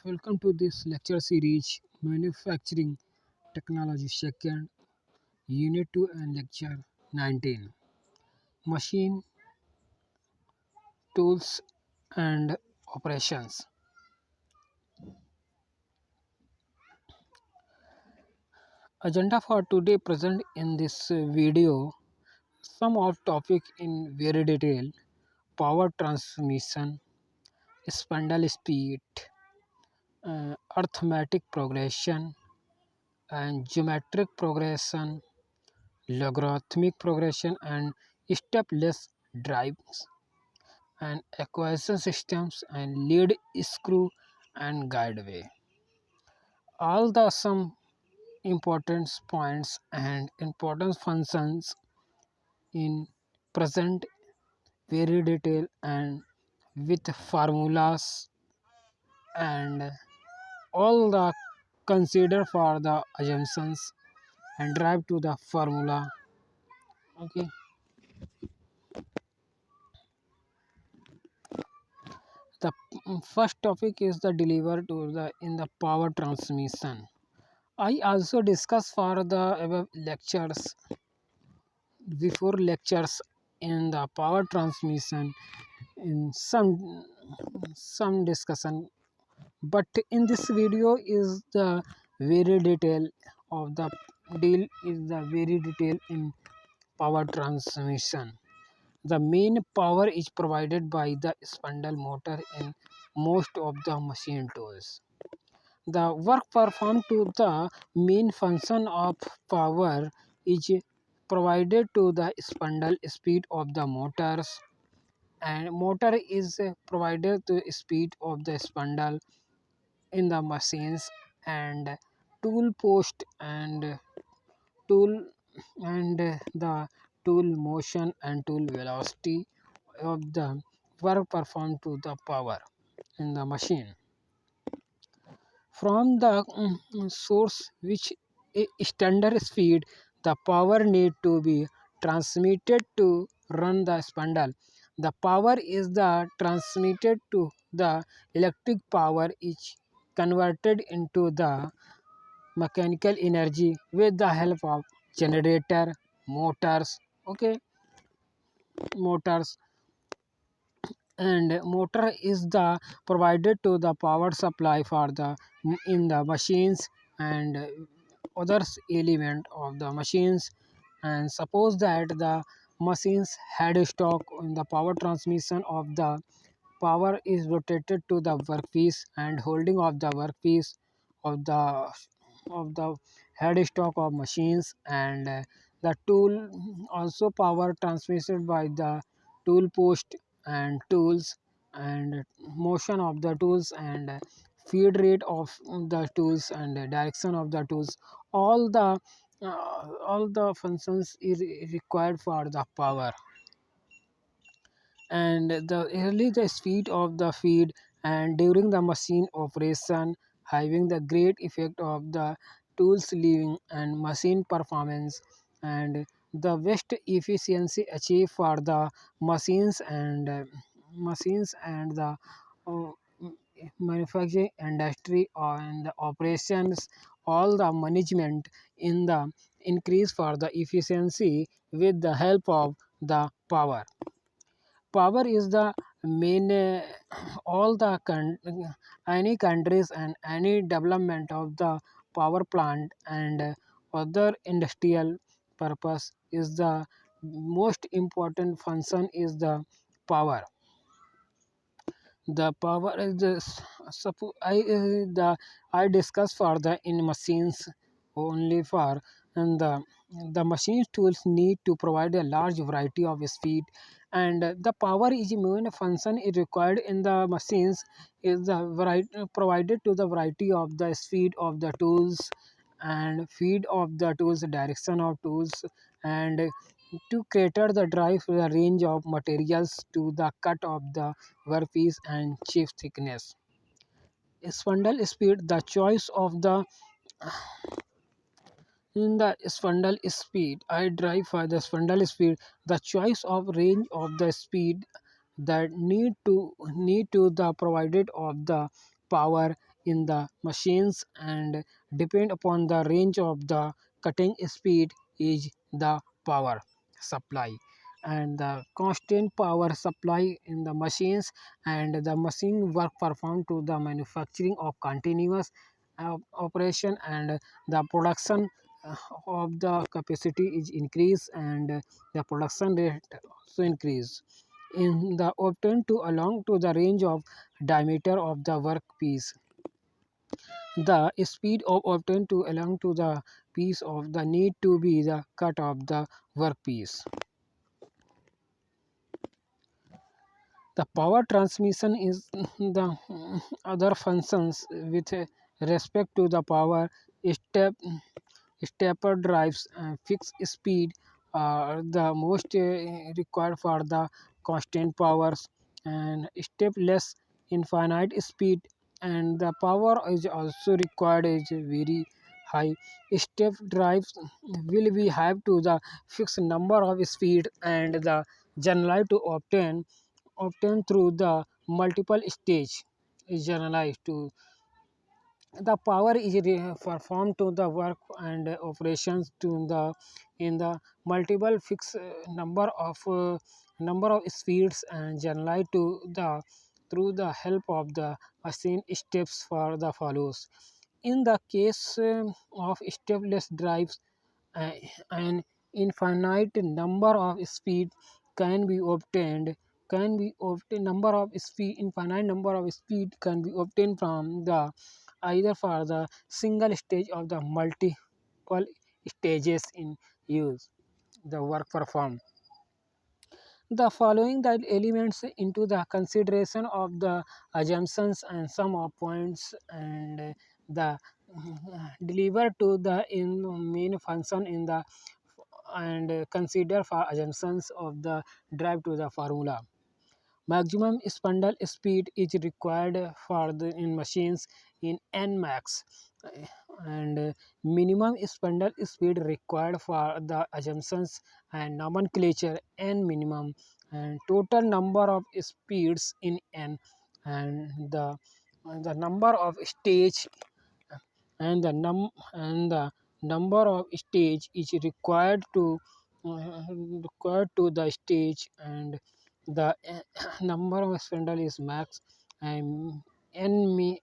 Welcome to this lecture series Manufacturing Technology Second Unit 2 and Lecture 19 Machine Tools and Operations. Agenda for today present in this video some of topic in very detail: power transmission, spindle speed, arithmetic progression and geometric progression, logarithmic progression and step-less drives and acquisition systems and lead screw and guideway. All the some important points and important functions in present very detail and with formulas and all the consider for the assumptions and drive to the formula. Okay. The first topic is the deliver to the in the power transmission. I also discuss for the above lectures before lectures in the power transmission in some discussion, but in this video is the very detail of the deal is the very detail in power transmission. The main power is provided by the spindle motor in most of the machine tools. The work performed to the main function of power is provided to the spindle speed of the motors, and motor is provided to speed of the spindle in the machines, and tool post and tool and the tool motion and tool velocity of the work performed to the power in the machine from the source which a standard speed the power need to be transmitted to run the spindle. The power is the transmitted to the electric power is converted into the mechanical energy with the help of generator, motors. Okay, motors, and motor is the provided to the power supply for the in the machines and others element of the machines. And suppose that the machines had a stock in the power transmission of the power is rotated to the workpiece and holding of the workpiece of the headstock of machines, and the tool also power transmitted by the tool post and tools and motion of the tools and feed rate of the tools and direction of the tools. all the all the functions is required for the power, and the speed of the feed and during the machine operation having the great effect of the tools living and machine performance, and the best efficiency achieved for the machines and the uh, manufacturing industry and the operations, all the management in the increase for the efficiency with the help of the power. Power is the main all the any countries and any development of the power plant and other industrial purpose is the most important function is the power. The power is the I discuss further in machines only for, and the machine tools need to provide a large variety of speed, and the power is main function is required in the machines is the variety provided to the variety of the speed of the tools and feed of the tools, direction of tools, and to cater the drive the range of materials to the cut of the workpiece and chip thickness. Spindle speed, the choice of the in the spindle speed. I drive for the spindle speed, the choice of range of the speed that need to the provided of the power in the machines and depend upon the range of the cutting speed is the power supply, and the constant power supply in the machines and the machine work performed to the manufacturing of continuous operation, and the production of the capacity is increased, and the production rate also increase in the obtained to along to the range of diameter of the workpiece. The speed of obtained to along to the piece of the need to be the cut of the workpiece. The power transmission is the other functions with respect to the power step stepper drives and fixed speed are the most required for the constant powers, and stepless infinite speed, and the power is also required is very high. Step drives will be have to the fixed number of speed and the generalized to obtain through the multiple stage is generalized to the power is performed to the work and operations to the in the multiple fixed number of speeds and generalized to the through the help of the machine steps for the follows. In the case of stepless drives, uh, an infinite number of speed can be obtained can be obtained number of speed infinite number of speed can be obtained from the either for the single stage of the multiple stages in use the work performed. The following the elements into the consideration of the assumptions and sum of points, and the deliver to the in main function in the and consider for assumptions of the drive to the formula. Maximum spindle speed is required for the in machines in Nmax, and minimum spindle speed required for the assumptions and nomenclature N minimum, and total number of speeds in N, and the number of stage and the number of stage is required to the stage, and the number of spindle is max, and n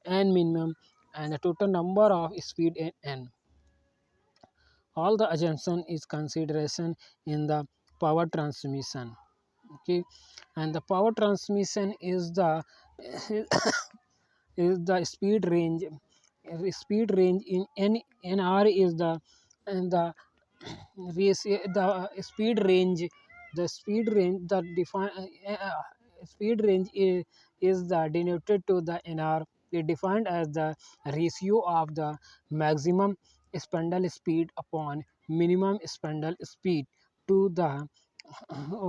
n minimum, and the total number of speed in n. All the assumption is consideration in the power transmission. Okay, and the power transmission is the speed range in nr is the and the speed range the define speed range is the denoted to the nr, is defined as the ratio of the maximum spindle speed upon minimum spindle speed to the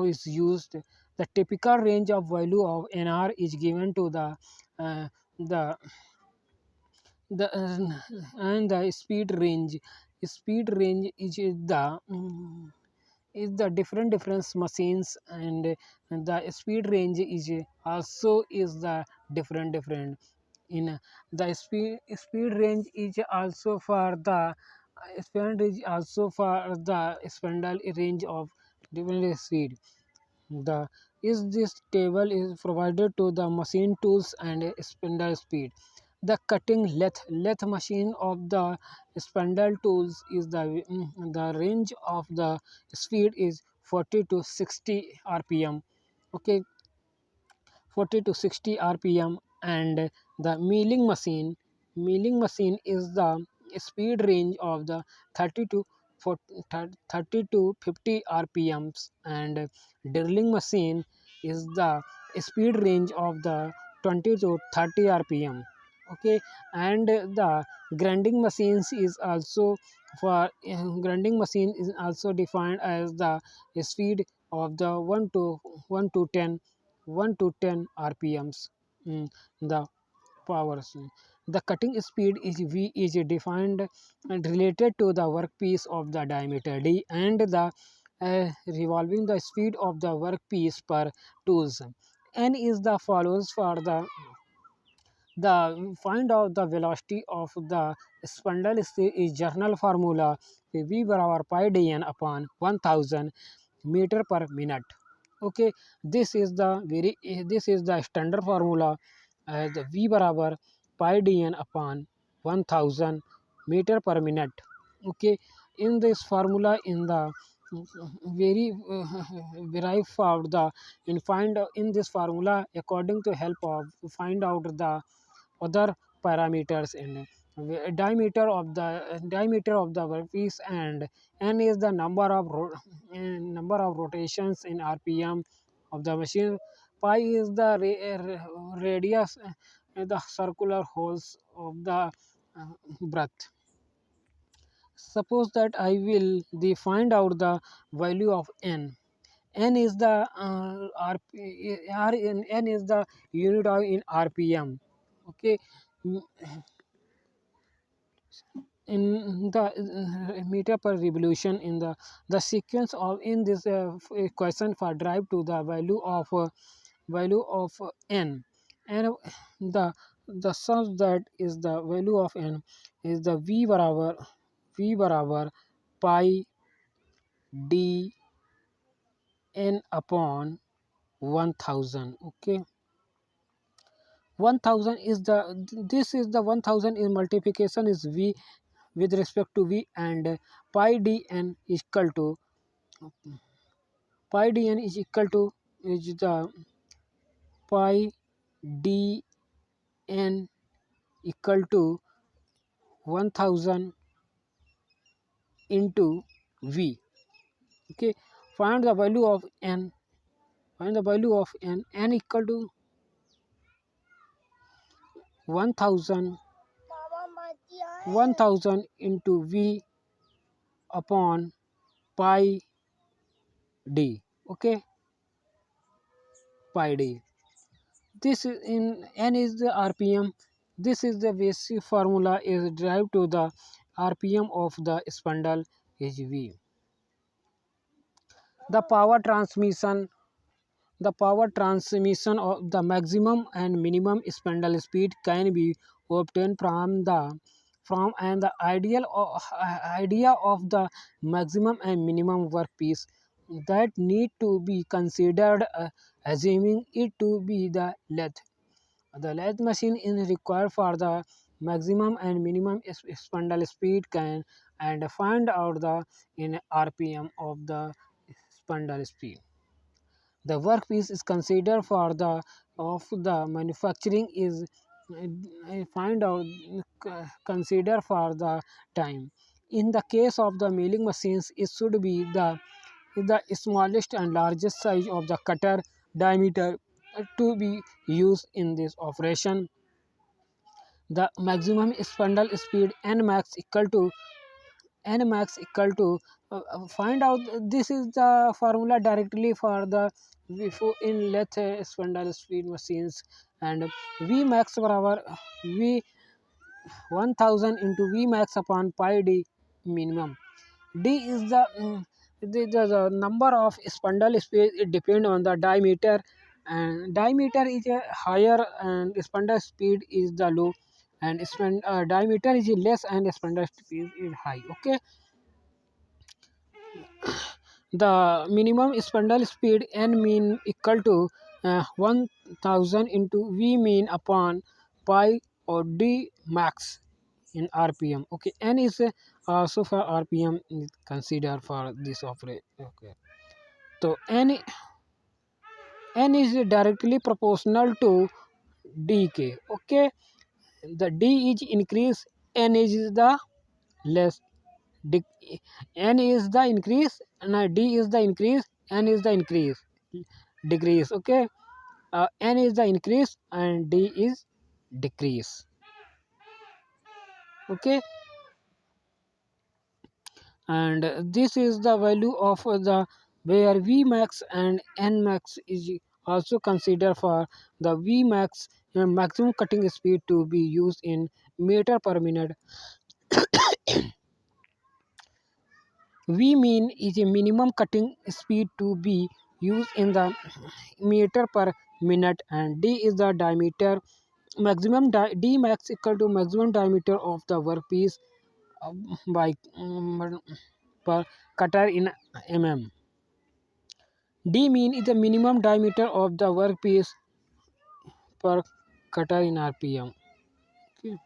is used. The typical range of value of nr is given to the and the speed range is the different machines, and the speed range is also is the different in the speed range is also for the speed range also for the spindle range of different speed. The is this table is provided to the machine tools and spindle speed. The cutting lathe machine of the spindle tools is the range of the speed is 40 to 60 rpm. Okay, 40 to 60 rpm, and the milling machine is the speed range of the 30 to 40, 30 to 50 rpms, and drilling machine is the speed range of the 20 to 30 rpm. Okay, and the grinding machines is also for grinding machine is also defined as the speed of the 1 to 10 1 to 10 rpms. The powers, the cutting speed is v is defined and related to the workpiece of the diameter d, and the revolving the speed of the workpiece per tools. N is the follows for the The find out the velocity of the spindle is journal formula v barabar pi dn upon 1000 meter per minute. Okay, this is the standard formula as the v barabar pi dn upon 1000 meter per minute. Okay, in this formula, in the very derive of the in find in this formula, according to help of find out the other parameters in diameter of the workpiece, and n is the number of rotations in rpm of the machine. Pi is the radius, the circular holes of the breath. Suppose that I will find out the value of n. N is the N is the unit of in rpm. Okay, in the meter per revolution. In the sequence of in this question for drive to the value of n, and the sum that is the value of n is the v barabar pi d n upon 1000. Okay, 1000 is the this is the 1000 in multiplication is v with respect to v, and pi dn is equal to pi dn is equal to is the pi dn equal to 1000 into v. Okay, find the value of n. Find the value of n equal to 1000 into v upon pi d. Okay, pi d. This is in n is the rpm. This is the basic formula is derived to the rpm of the spindle is v. The power transmission, of the maximum and minimum spindle speed can be obtained from and the idea of the maximum and minimum workpiece that need to be considered, assuming it to be the lathe. The lathe machine is required for the maximum and minimum spindle speed can and find out the in rpm of the spindle speed. The workpiece is considered for the of the manufacturing is find out consider for the time. In the case of the milling machines, it should be the smallest and largest size of the cutter diameter to be used in this operation. The maximum spindle speed n max equal to find out this is the formula directly for the before in lathe spindle speed machines, and v max barabar v 1000 into v max upon pi d minimum. D is the number of spindle speed. It depend on the diameter, and diameter is a higher and spindle speed is the low, and diameter is less and spindle speed is high. Okay, the minimum spindle speed n mean equal to 1000 into v mean upon pi or d max in rpm. Okay, n is also for rpm is considered for this operate. Okay, so n is directly proportional to dk. Okay, the d is increase, n is the less. N is the increase and d is the increase, n is the increase decrease. Okay, n is the increase and d is decrease. Okay, and this is the value of the where v max and n max is also considered for the v max maximum cutting speed to be used in meter per minute. V mean is a minimum cutting speed to be used in the meter per minute, and d is the diameter d max equal to maximum diameter of the workpiece by per cutter in mm. D mean is the minimum diameter of the workpiece per cutter in rpm. Okay.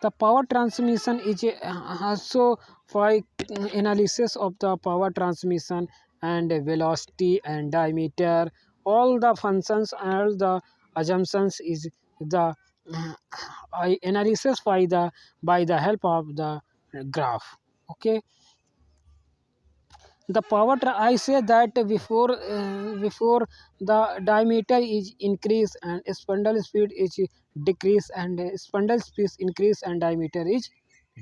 The power transmission is also for analysis of the power transmission and velocity and diameter. All the functions and the assumptions is the analysis by the help of the graph. Okay. The I say that before the diameter is increase and spindle speed is decrease, and spindle speed increase and diameter is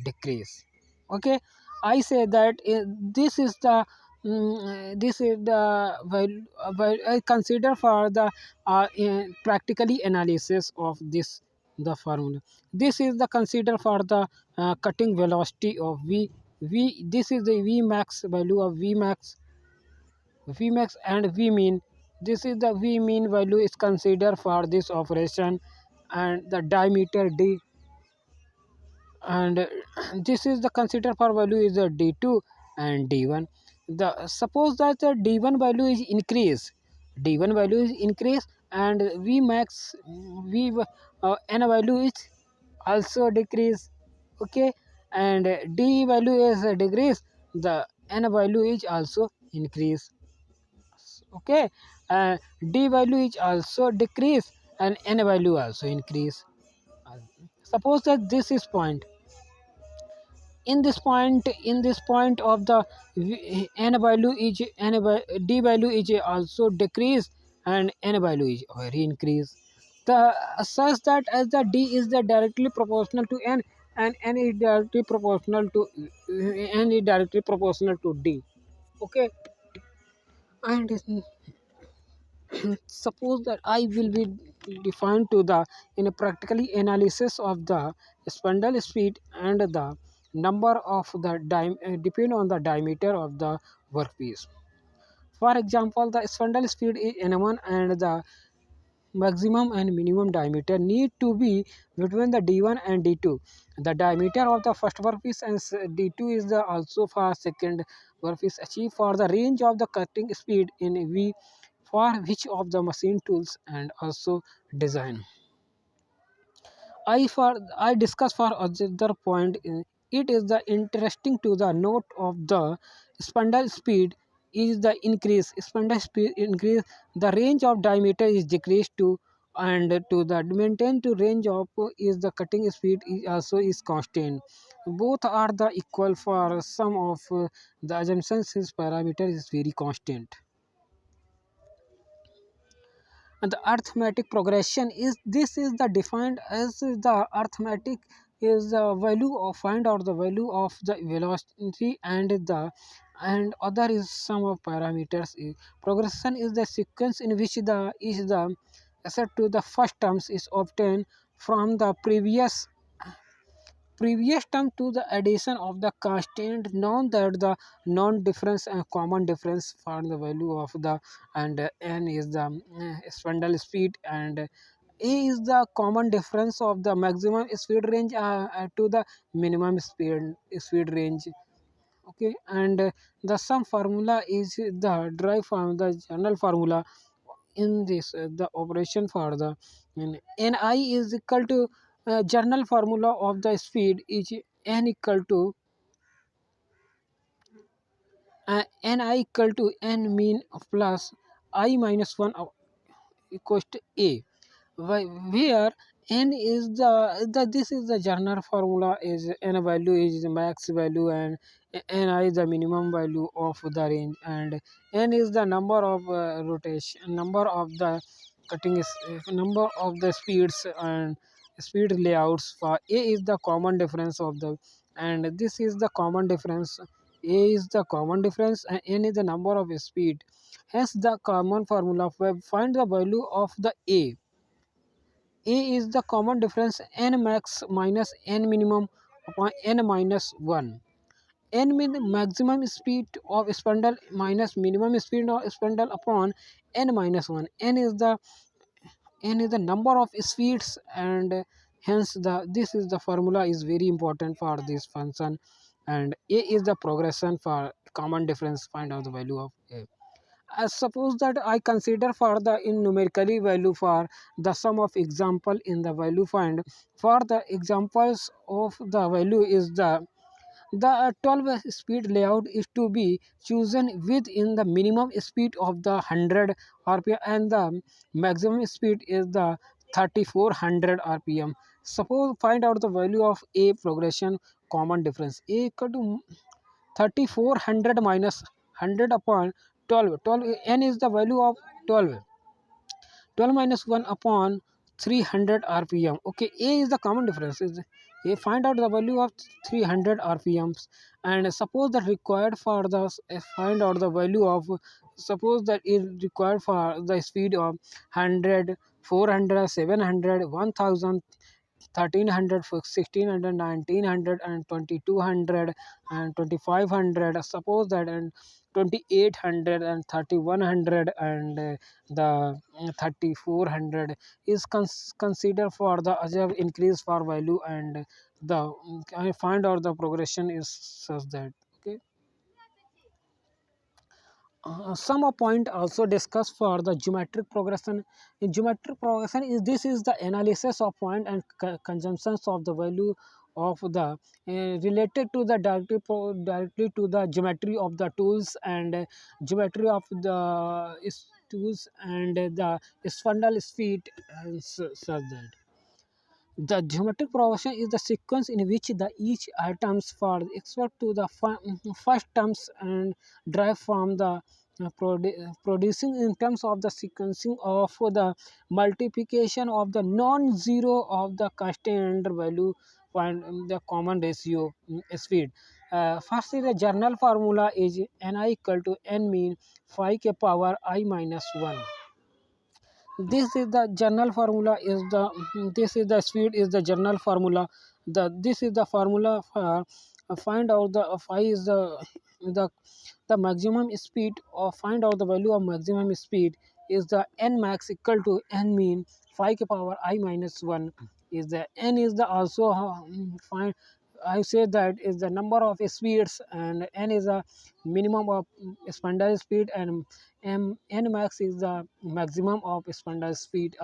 decrease. Okay, I say that this is the this is the I consider for the practically analysis of the formula. This is the consider for the cutting velocity of v. This is the v max value of v max, and v mean. This is the v mean value is considered for this operation, and the diameter d, and this is the consider for value is the d2 and d1. The suppose that the d1 value is increase, and v max v n value is also decrease. Okay, and d value is decrease, the n value is also increase. Okay, d value is also decrease and n value also increase. Uh, Suppose that this is point. In this point of the n value is d value is also decrease, and n value is very increase. The such that as the d is the directly proportional to n, and n is directly proportional to d. Okay, and suppose that I will be defined to the in a practically analysis of the spindle speed and the number of the depend on the diameter of the workpiece. For example, the spindle speed is n1, and the maximum and minimum diameter need to be between the d1 and d2. The diameter of the first workpiece and d2 is the also for second workpiece achieved for the range of the cutting speed in v for which of the machine tools and also design. I discuss for other point. It is the interesting to the note of the spindle speed is the increase. Spindle speed increase, the range of diameter is decreased to, and to the maintain to range of is the cutting speed is also is constant. Both are the equal for some of the assumptions. His parameter is very constant. And the arithmetic progression is this is the defined as the arithmetic is the value of find out the value of the velocity, and the and other is sum of parameters. Progression is the sequence in which the is the asset to the first terms is obtained from the previous term to the addition of the constant known that the non difference and common difference for the value of the, and n is the spindle speed, and a is the common difference of the maximum speed range to the minimum speed range. Okay, and the sum formula is the derived from the general formula in this the operation for the ni is equal to general formula of the speed is n equal to ni equal to n mean plus I minus 1 equals to a, where n is the this is the general formula is n value is the max value, and ni is the minimum value of the range, and n is the number of rotation, number of the cutting is number of the speeds and speed layouts. For a is the common difference of the, and this is the common difference. A is the common difference and n is the number of speed. Hence the common formula find the value of the a is the common difference n max minus n minimum upon n minus 1. N mean maximum speed of spindle minus minimum speed of spindle upon n minus 1. N is the n is the number of speeds, and hence this is the formula is very important for this function, and a is the progression for common difference. Find out the value of a. As suppose that I consider for the in numerically value for the sum of example in the value find. For the examples of the value is the 12 speed layout is to be chosen within the minimum speed of the 100 rpm, and the maximum speed is the 3400 rpm. Suppose find out the value of a progression common difference. A equal to 3400 minus 100 upon 12. 12 n is the value of 12. 12 minus 1 upon 300 rpm. Okay, a is the common difference. Is a find out the value of 300 rpms, and suppose that required for the find out the value of, suppose that is required for the speed of 100, 400, 700, 1000, 1300, 1600, 1900, and 2200, and 2500. Suppose that, and 2800, and 3100, and the 3400 is considered for the other increase for value, and the I find out the progression is such that. Okay. Some point also discussed for the geometric progression. In geometric progression is this is the analysis of point and conjunctions of the value of the related to the directly to the geometry of the tools, and geometry of the tools, and the spindle speed, and such that. The geometric progression is the sequence in which the each items for expect to the first terms and derive from the producing in terms of the sequencing of the multiplication of the non-zero of the constant value find the common ratio speed. First is the general formula is ni equal to n mean phi k power I minus 1. This is the general formula is the this is the speed is the general formula. This is the formula for find out the phi is the the maximum speed, or find out the value of maximum speed is the n max equal to n mean phi k power I minus 1. Is the n is the also find, I say that is the number of speeds, and n is the minimum of spindle speed, and n max is the maximum of spindle speed.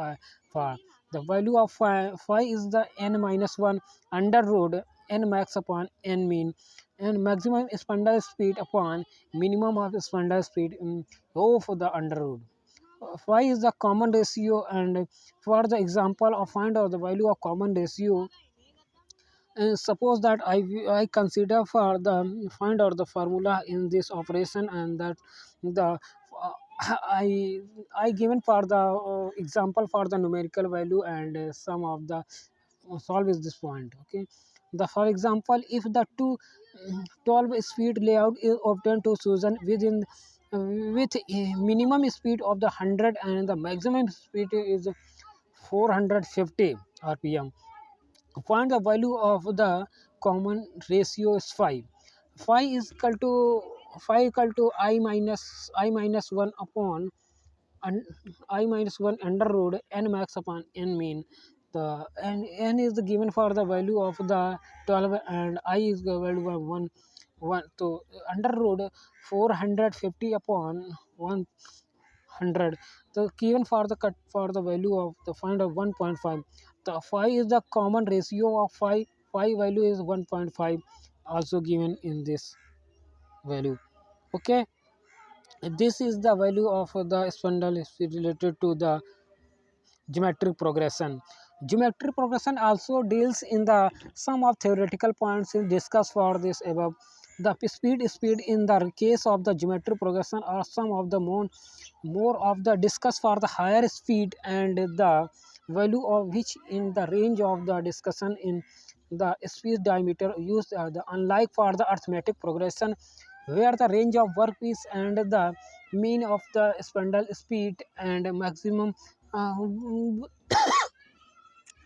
For the value of phi is the n minus 1 under root n max upon n mean, and maximum spindle speed upon minimum of spindle speed for the under root. Phi is the common ratio, and for the example of find out the value of common ratio, suppose that I consider for the find out the formula in this operation, and that the I given for the example for the numerical value, and some of the solve is this point. Okay, the for example if the 12 speed layout is obtained to chosen within with a minimum speed of the 100, and the maximum speed is 450 rpm. Find the value of the common ratio is 5. 5 is equal to 5 equal to I minus 1 upon un, I minus 1 under root n max upon n mean. The n is given for the value of the 12, and I is the value of 1 to under root 450 upon 100. The given for the cut for the value of the find of 1.5. The 5 is the common ratio of 5. 5 value is 1.5, also given in this value. Okay, this is the value of the spindle is related to the geometric progression. Geometric progression also deals in the some of theoretical points in discussed for this above. The speed in the case of the geometric progression are some of the more of the discuss for the higher speed, and the value of which in the range of the discussion in the speed diameter used the unlike for the arithmetic progression, where the range of workpiece and the mean of the spindle speed and maximum uh,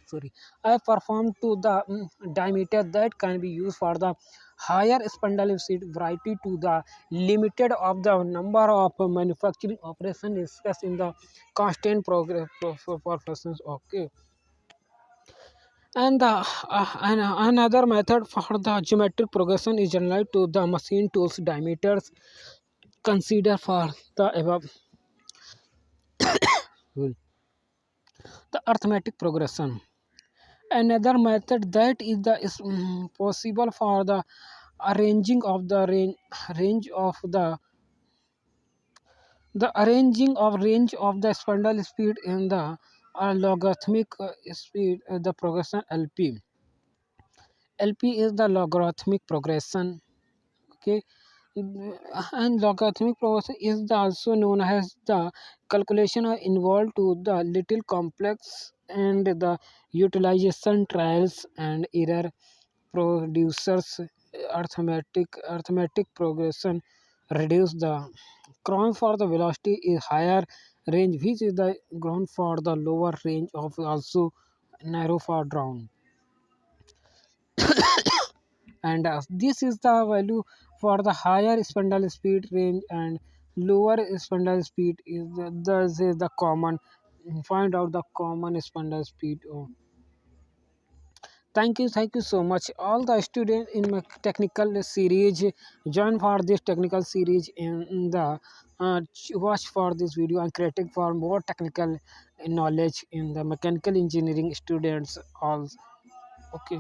sorry I perform to the diameter that can be used for the higher spindle speed variety to the limited of the number of manufacturing operation discussed in the constant progress professions. Okay. And another method for the geometric progression is generalized to the machine tools diameters. Consider for the above the arithmetic progression. Another method that is possible for the arranging of the range of the arranging of range of the spindle speed in the logarithmic speed the progression LP. LP is the logarithmic progression. Okay, and logarithmic progression is also known as the calculation involved to the little complex and the utilization trials and error producers arithmetic progression reduce the ground for the velocity is higher range which is the ground for the lower range of also narrow for down. And this is the value for the higher spindle speed range and lower spindle speed is this is the common. Find out the common spindle speed. Oh, thank you so much all the students in my technical series. Join for this technical series in the watch for this video and creating for more technical knowledge in the mechanical engineering students all. Okay.